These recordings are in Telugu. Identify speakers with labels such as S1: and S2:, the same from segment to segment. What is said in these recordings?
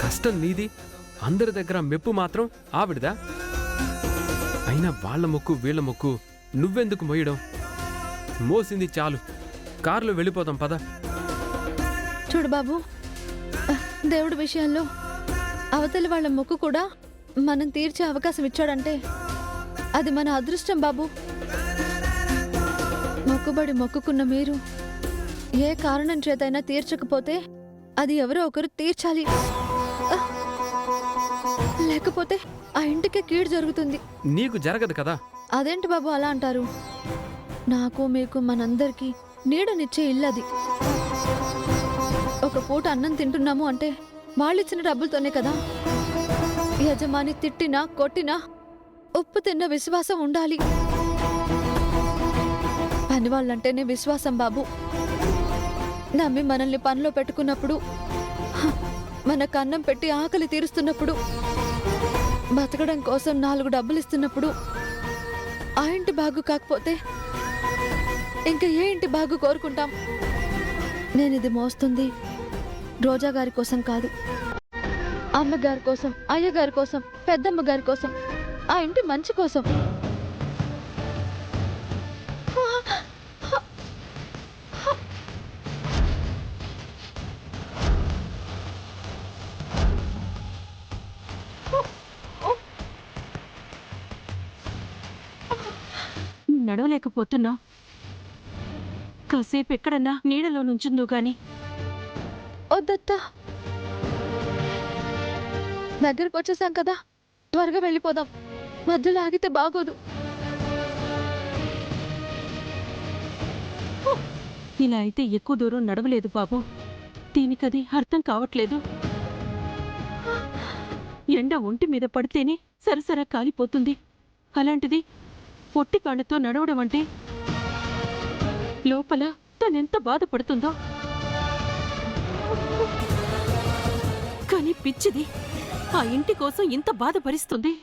S1: కష్టం నీది, అందరి దగ్గర మెప్పు మాత్రం ఆవిడదా? అయినా వాళ్ళ మొక్కు వీళ్ళ మొక్కు నువ్వెందుకు మొయ్యడం? మోసింది చాలు, కారులో వెళ్ళిపోదాం పద.
S2: చూడు బాబు, దేవుడి విషయాల్లో అవతలి వాళ్ళ మొక్కు కూడా మనం తీర్చే అవకాశం ఇచ్చాడంటే అది మన అదృష్టం బాబు. మొక్కుబడి మొక్కుకున్న మీరు ఏ కారణం చేతైనా తీర్చకపోతే అది ఎవరో ఒకరు తీర్చాలి, లేకపోతే ఆ ఇంటికే కీడు జరుగుతుంది.
S1: నీకు జరగదు కదా.
S2: అదేంటి బాబు అలా అంటారు? నాకు మీకు మనందరికీ నీడనిచ్చే ఇల్లది. ఒక పూట అన్నం తింటున్నాము అంటే వాళ్ళిచ్చిన డబ్బులతోనే కదా. యజమాని తిట్టినా కొట్టినా ఉప్పు తిన్న విశ్వాసం ఉండాలి. పని వాళ్ళంటేనే విశ్వాసం బాబు. నమ్మి మనల్ని పనిలో పెట్టుకున్నప్పుడు, మనకు అన్నం పెట్టి ఆకలి తీరుస్తున్నప్పుడు, బతకడం కోసం 4 డబ్బులు ఇస్తున్నప్పుడు ఆ ఇంటి బాగు కాకపోతే ఇంకా ఏ ఇంటి బాగు కోరుకుంటాం? నేనిది మోస్తుంది రోజా గారి కోసం కాదు, అమ్మగారి కోసం, అయ్యగారి కోసం, పెద్దమ్మ గారి కోసం, ఆ ఇంటి మంచి కోసం.
S3: నడవలేకపోతున్నా, కాసేపు ఎక్కడన్నా నీడలో నుంచుందో గాని.
S2: వద్దత్తా, దగ్గరకు వచ్చేసాం కదా, త్వరగా వెళ్ళిపోదాం. మధ్యలో ఆగితే బాగోదు.
S3: ఇలా అయితే ఎక్కువ దూరం నడవలేదు బాబు. దీనికది అర్థం కావట్లేదు. ఎండ ఒంటి మీద పడితేనే సరసరా కాలిపోతుంది. అలాంటిది పొట్టి కాళ్ళతో నడవడం అంటే లోపల తనెంత బాధపడుతుందో. కానీ పిచ్చిది ఆ ఇంటి కోసం ఇంత బాధపరిస్తుంది.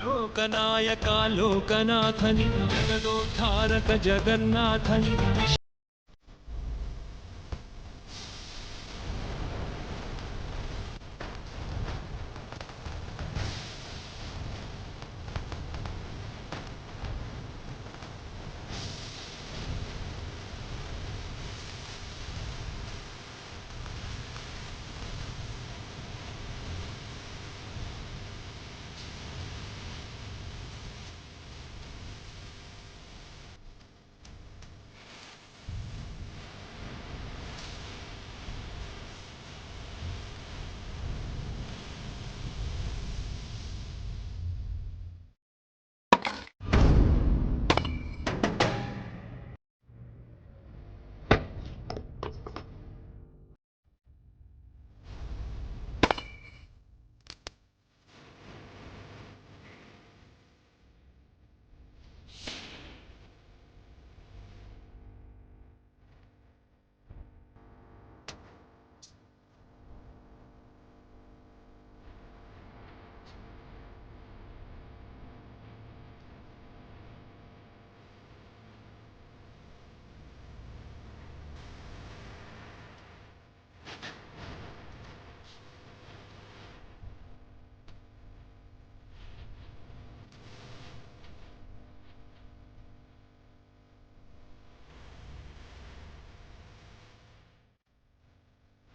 S4: లోకనాయక లోకనాథని జగదోద్ధారక జగన్నాథని.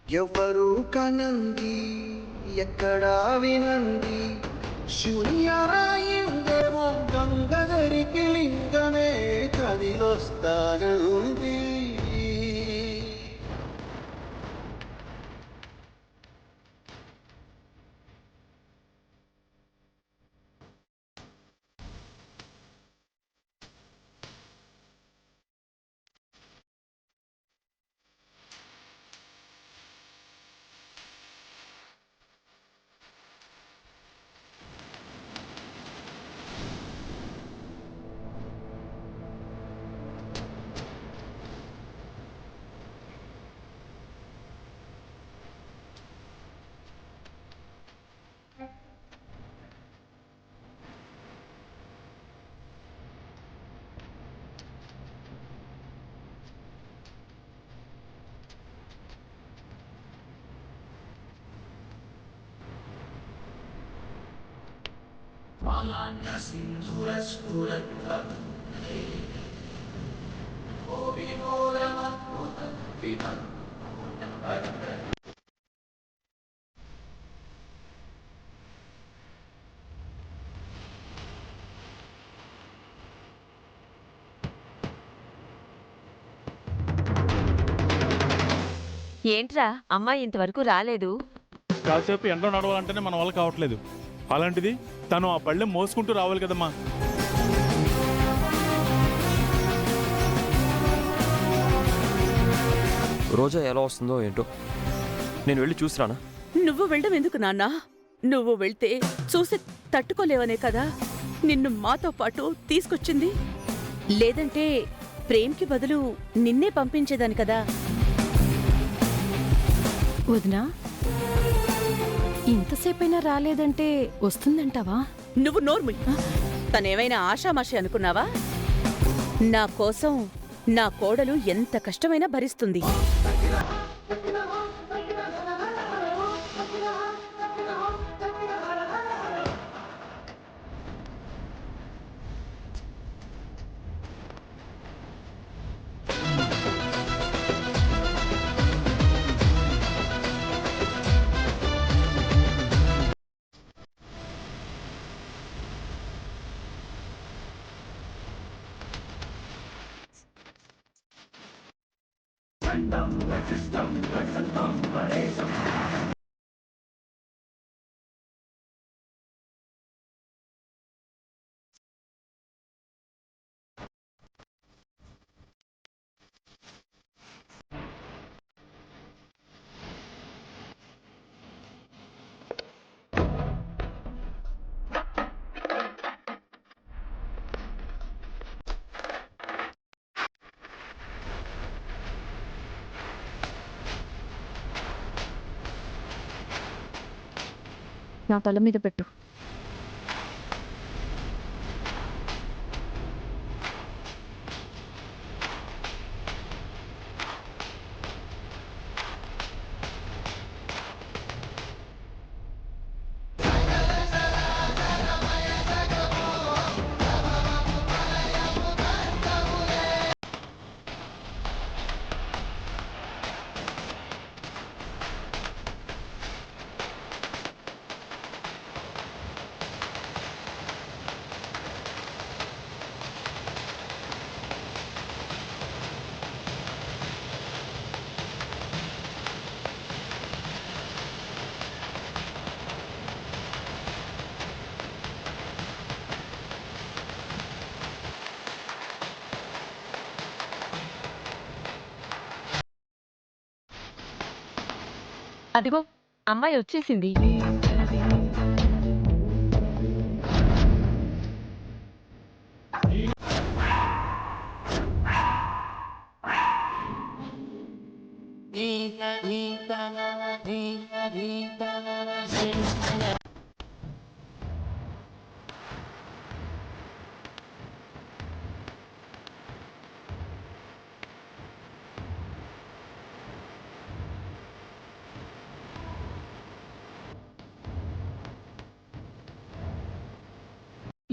S5: ఎవ్వరూ కనంది ఎక్కడా వినంది శూన్యరాయిందేమో గంగధరికి లింగమే కదిలో వస్తానంది.
S6: ఏంట్రా అమ్మాయి ఇంతవరకు రాలేదు?
S7: కాసేపు ఎండ నడవాలంటేనే మన వల్ల కావట్లేదు. అలాంటిది తను ఆ పళ్ళెం మోసుకుంటూ రావాలి కదమ్మా.
S8: రోజా ఎలా వస్తుందో ఏంటో, నేను వెళ్ళి చూసిరానా?
S3: నువ్వు వెళ్ళడం ఎందుకు నాన్నా? నువ్వు వెళ్తే చూసి తట్టుకోలేవనే కదా నిన్ను మాతో పాటు తీసుకొచ్చింది. లేదంటే ప్రేమ్కి బదులు నిన్నే పంపించేదాని కదా.
S9: వదినా, ఇంతసేపైనా రాలేదంటే వస్తుందంటావా?
S3: నువ్వు నోర్ము. తనేమైనా ఆషామాషి అనుకున్నావా? నా కోసం నా కోడలు ఎంత కష్టమైనా భరిస్తుంది.
S9: నా తల మీద పెట్టు.
S6: అదిగో అమ్మాయి వచ్చేసింది.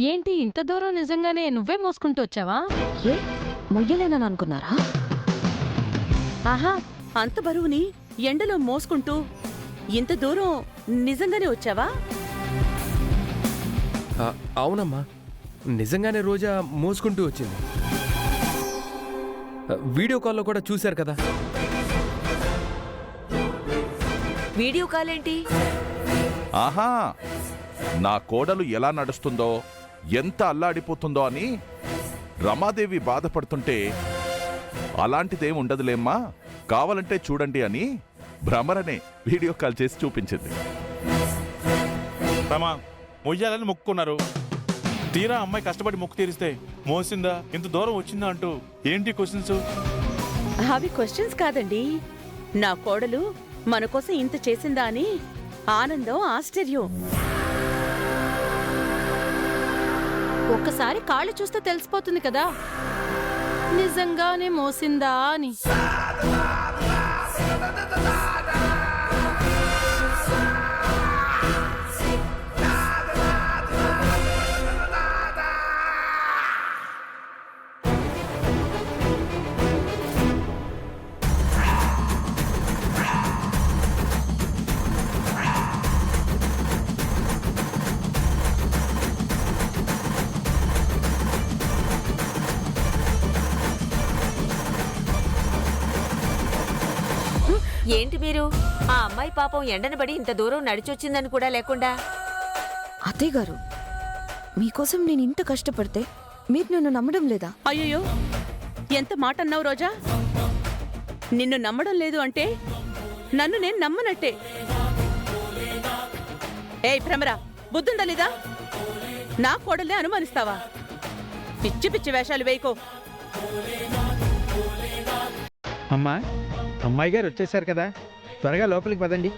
S9: ఏంటి ఇంత దూరం నిజంగానే నువ్వే మోసుకుంటూ వచ్చావా?
S2: ఏ మొయ్యలేనని అనుకున్నారా?
S3: ఆహా, అంత బరువుని ఎండలో మోసుకుంటూ ఇంత దూరం నిజంగానే వచ్చావా?
S1: అవునమ్మా, నిజంగానే రోజా మోసుకుంటూ వచ్చింది. వీడియో కాల్లో కూడా చూశారు కదా.
S6: వీడియో కాల్ ఏంటి?
S10: ఆహా, నా కోడలు ఎలా నడుస్తుందో, ఎంత అల్లాడిపోతుందో అని రమాదేవి బాధపడుతుంటే అలాంటిదేం ఉండదులేమ్మా, కావాలంటే చూడండి అని భ్రమరనే వీడియో కాల్ చేసి చూపించింది.
S7: రమా, మొయ్యాలని మొక్కుకున్నారు. తీరా అమ్మాయి కష్టపడి మొక్కు తీరిస్తే మోసిందా, ఇంత దూరం వచ్చిందా అంటూ ఏంటి క్వశ్చన్స్?
S3: అవి క్వశ్చన్స్ కాదండి. నా కోడలు మన కోసం ఇంత చేసిందా అని ఆనందం, ఆశ్చర్యం.
S9: ఒక్కసారి కాళ్ళు చూస్తే తెలిసిపోతుంది కదా నిజంగానే మోసిందా అని.
S6: ఏంటి మీరు? ఆ అమ్మాయి పాపం ఎండను పడి ఇంత దూరం నడిచొచ్చిందని కూడా లేకుండా.
S2: అత్తయ్య గారు, మీకోసం నేను ఇంత కష్టపడితే మీరు నన్ను నమ్మడం లేదా?
S3: అయ్యో, ఎంత మాట అన్నావు రోజా? నిన్ను నమ్మడం లేదు అంటే నన్ను నేను నమ్మనట్టే. ఏయ్ భ్రమరా, బుద్ధుందా లేదా? నా కోడల్నే అనుమానిస్తావా? పిచ్చి పిచ్చి వేషాలు వేయకో.
S11: అమ్మా, అమ్మాయి గారు వచ్చేసారు కదా, త్వరగా లోపలికి పదండి,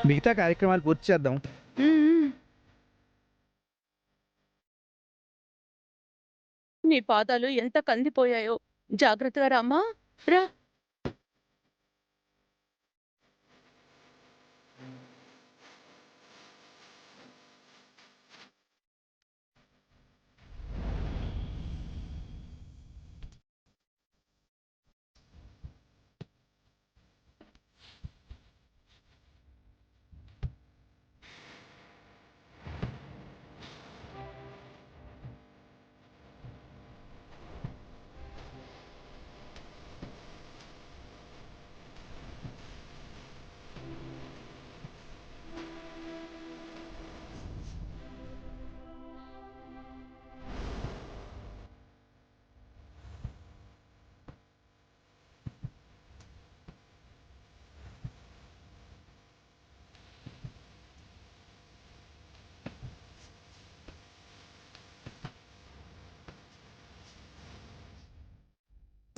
S11: మిగతా కార్యక్రమాలు పూర్తి చేద్దాం.
S3: నీ పాదాలు ఎంత కందిపోయాయో. జాగ్రత్తగా రామ్మా, రా.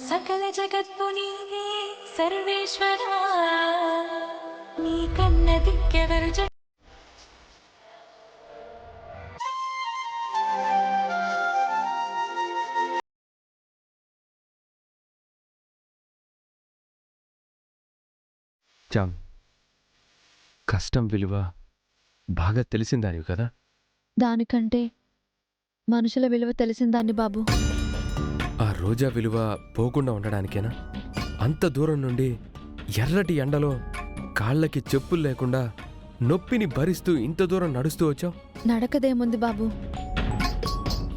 S9: సకల జగత్తు నీవే సర్వేశ్వరా, నీ కన్న దిక్కెవరు?
S1: చాం, కష్టం విలువ బాగా తెలిసిందానివి కదా.
S2: దానికంటే మనుషుల విలువ తెలిసిందాన్ని బాబు.
S1: ఆ రోజా విలువ పోకుండా ఉండడానికేనా అంత దూరం నుండి ఎర్రటి ఎండలో కాళ్ళకి చెప్పులు లేకుండా నొప్పిని భరిస్తూ ఇంత దూరం నడుస్తూ వచ్చావు?
S2: నడకదేముంది బాబు,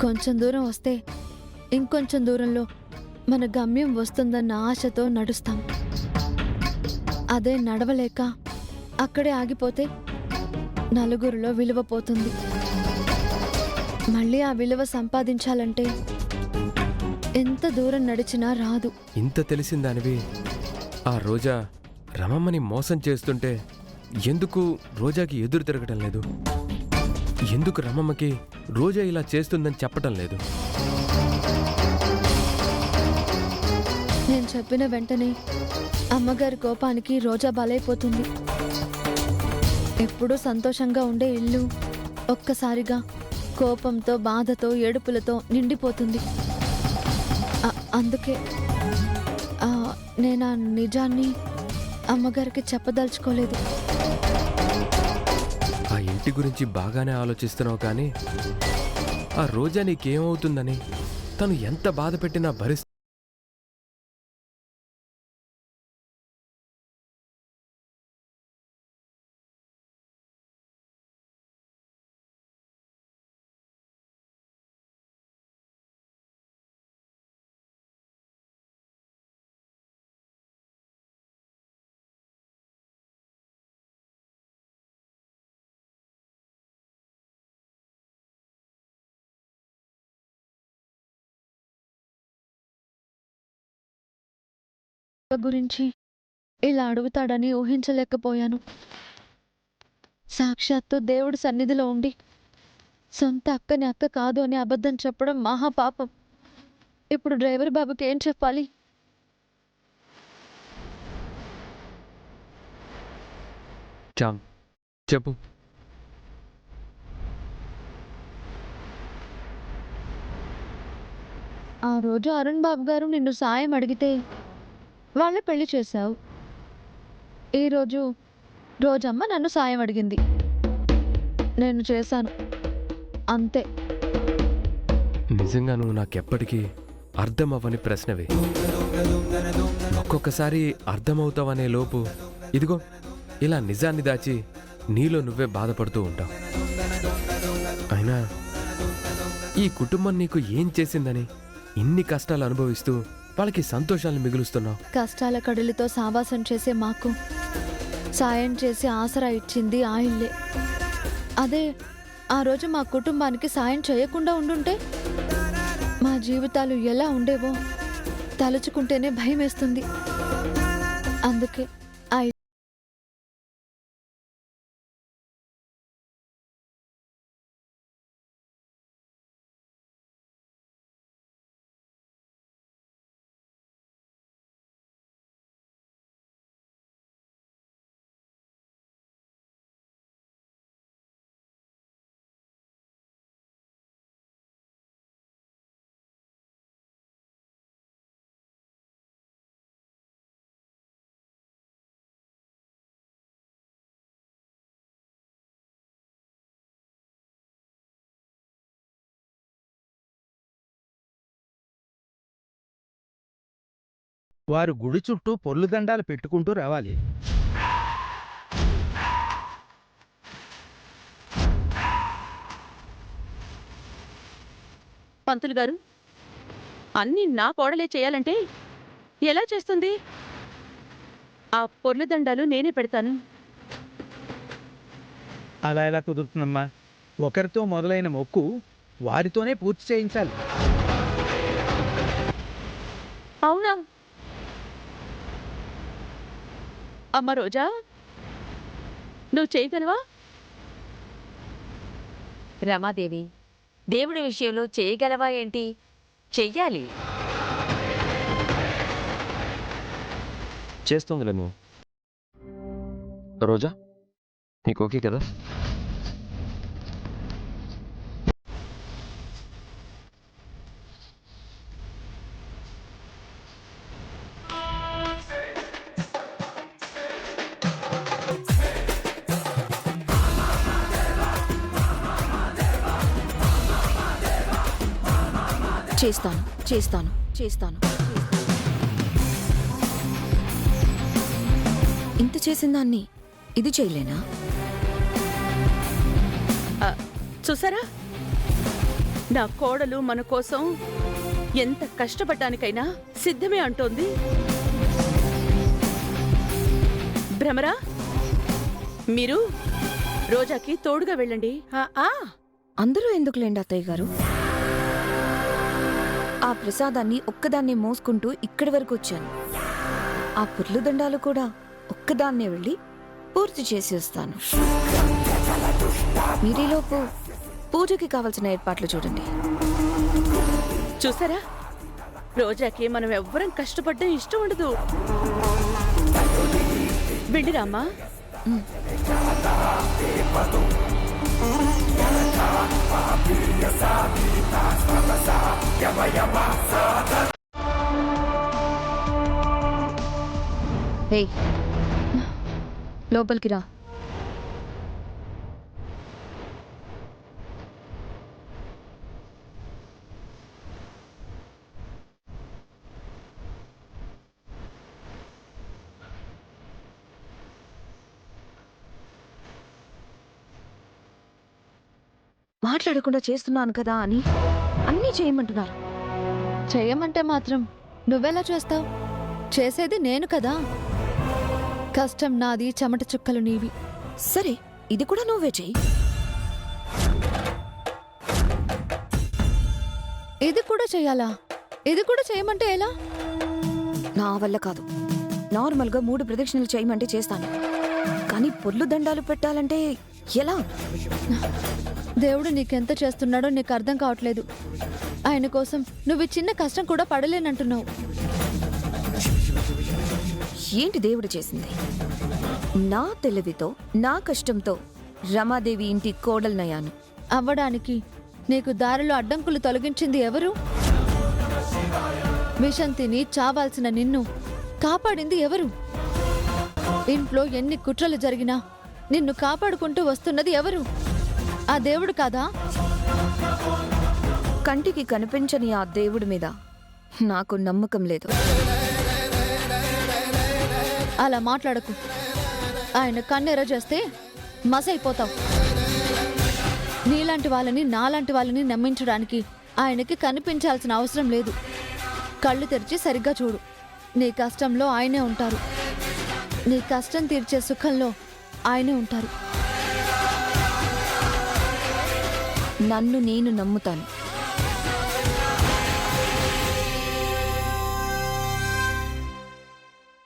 S2: కొంచెం దూరం వస్తే ఇంకొంచెం దూరంలో మన గమ్యం వస్తుందన్న ఆశతో నడుస్తాం. అదే నడవలేక అక్కడే ఆగిపోతే నలుగురిలో విలువ పోతుంది. మళ్ళీ ఆ విలువ సంపాదించాలంటే ఎంత దూరం నడిచినా రాదు.
S1: ఇంత తెలిసిందానివి ఆ రోజా రమమ్మని మోసం చేస్తుంటే ఎందుకు రోజాకి ఎదురు తిరగటం లేదు? ఎందుకు రమమ్మకి రోజా ఇలా చేస్తుందని చెప్పటం లేదు?
S2: నేను చెప్పిన వెంటనే అమ్మగారి కోపానికి రోజా బలైపోతుంది. ఎప్పుడూ సంతోషంగా ఉండే ఇల్లు ఒక్కసారిగా కోపంతో, బాధతో, ఏడుపులతో నిండిపోతుంది. అందుకే నేను ఆ నిజాన్ని అమ్మగారికి చెప్పదలుచుకోలేదు.
S1: ఆ ఇంటి గురించి బాగానే ఆలోచిస్తున్నావు కానీ ఆ రోజా నీకేమవుతుందని, తను ఎంత బాధ పెట్టినా భరిస్తూ
S2: గురించి ఇలా అడుగుతాడని ఊహించలేకపోయాను. సాక్షాత్తు దేవుడి సన్నిధిలో ఉండి సొంత అక్కని అక్క కాదు అని అబద్ధం చెప్పడం మహాపాపం. ఇప్పుడు డ్రైవర్ బాబుకి ఏం చెప్పాలి?
S1: చెప్పు.
S2: ఆ రోజు అరుణ్ బాబు గారు నిన్ను సాయం అడిగితే వాళ్ళే పెళ్లి చేశావు. ఈరోజు రోజమ్మ నన్ను సాయం అడిగింది, నేను చేశాను, అంతే.
S1: నిజంగా నువ్వు నాకెప్పటికీ అర్థం అవ్వని ప్రశ్నవే. ఒక్కొక్కసారి అర్థమవుతావనే లోపు ఇదిగో ఇలా నిజాన్ని దాచి నీలో నువ్వే బాధపడుతూ ఉంటావు. అయినా ఈ కుటుంబం నీకు ఏం చేసిందని ఇన్ని కష్టాలు అనుభవిస్తూ వాళ్ళకి సంతోషాలు మిగులుస్తున్నావు?
S2: కష్టాల కడలితో సావాసం చేసే మాకు సాయం చేసి ఆసరా ఇచ్చింది ఆ ఇల్లే. అదే ఆ రోజు మా కుటుంబానికి సాయం చేయకుండా ఉండుంటే మా జీవితాలు ఎలా ఉండేవో తలుచుకుంటేనే భయం వేస్తుంది. అందుకే ఆ
S11: వారు గుడి చుట్టూ పొర్లు దండాలు పెట్టుకుంటూ రావాలి.
S3: పంతులు గారు, అన్నీ నా కోడలే చేయాలంటే ఎలా చేస్తుంది? ఆ పొర్లు దండాలు నేనే పెడతాను.
S11: అలా ఎలా కుదురుతుందమ్మా? ఒకరితో మొదలైన మొక్కు వారితోనే పూర్తి చేయించాలి.
S3: అవునా? అమ్మ రోజా, నువ్వు చేయగలవా?
S6: రమాదేవి, దేవుడి విషయంలో చేయగలవా ఏంటి? చెయ్యాలి.
S8: చేస్తుందిలే నువ్వు. రోజా, నీకు ఓకే కదా?
S2: చేస్తాను చేస్తాను చేస్తాను. ఇంత చేసిన దాన్ని ఇది చేయలేనా?
S3: చూసారా, నా కోడలు మన కోసం ఎంత కష్టపడ్డానికైనా సిద్ధమే అంటోంది. భ్రమరా, మీరు రోజాకి తోడుగా వెళ్ళండి.
S2: అందరూ ఎందుకులేండి అత్తయ్య గారు? ఆ ప్రసాదాన్ని ఒక్కదాన్నే మోసుకుంటూ ఇక్కడి వరకు వచ్చాను. ఆ పుర్లు దండాలు కూడా ఒక్కదాన్నే వెళ్ళి పూర్తి చేసి వస్తాను. మీరీలోపు పూజకి కావలసిన ఏర్పాట్లు చూడండి.
S3: చూసారా, రోజాకి మనం ఎవ్వరం కష్టపడ్డం ఇష్టం ఉండదు. వెళ్ళిరామ్మా.
S2: లోపలికి రా. మాట్లాడకుండా చేస్తున్నాను కదా అని అన్నీ చేయమంటున్నారు. చేయమంటే మాత్రం నువ్వెలా చేస్తావు? చేసేది నేను కదా. కష్టం నాది, చెమట చుక్కలు నీవి. సరే, ఇది కూడా నువ్వే చెయ్యి. ఇది కూడా చెయ్యాలా? ఇది కూడా చేయమంటే ఎలా? నా వల్ల కాదు.
S12: నార్మల్గా 3 ప్రదక్షిణలు చేయమంటే చేస్తాను, కానీ పొర్లు దండాలు పెట్టాలంటే ఎలా?
S2: దేవుడు నీకెంత చేస్తున్నాడో నీకు అర్థం కావట్లేదు. ఆయన కోసం నువ్వు ఈ చిన్న కష్టం కూడా పడలేనంటున్నావు.
S12: ఏంటి దేవుడు చేసింది? నా తెలివితో, నా కష్టంతో రమాదేవి ఇంటి కోడలనయ్యాను.
S2: అవ్వడానికి నీకు దారిలో అడ్డంకులు తొలగించింది ఎవరు? విషం తిని చావాల్సిన నిన్ను కాపాడింది ఎవరు? ఇంట్లో ఎన్ని కుట్రలు జరిగినా నిన్ను కాపాడుకుంటూ వస్తున్నది ఎవరు? ఆ దేవుడు కాదా?
S12: కంటికి కనిపించని ఆ దేవుడి మీద నాకు నమ్మకం లేదు.
S2: అలా మాట్లాడకు. ఆయన కన్నెర చేస్తే మసైపోతావు. నీలాంటి వాళ్ళని నాలాంటి వాళ్ళని నమ్మించడానికి ఆయనకి కనిపించాల్సిన అవసరం లేదు. కళ్ళు తెరిచి సరిగ్గా చూడు. నీ కష్టంలో ఆయనే ఉంటారు. నీ కష్టం తీర్చే సుఖంలో ఆయనే ఉంటారు.
S12: నన్ను నేను నమ్ముతాను.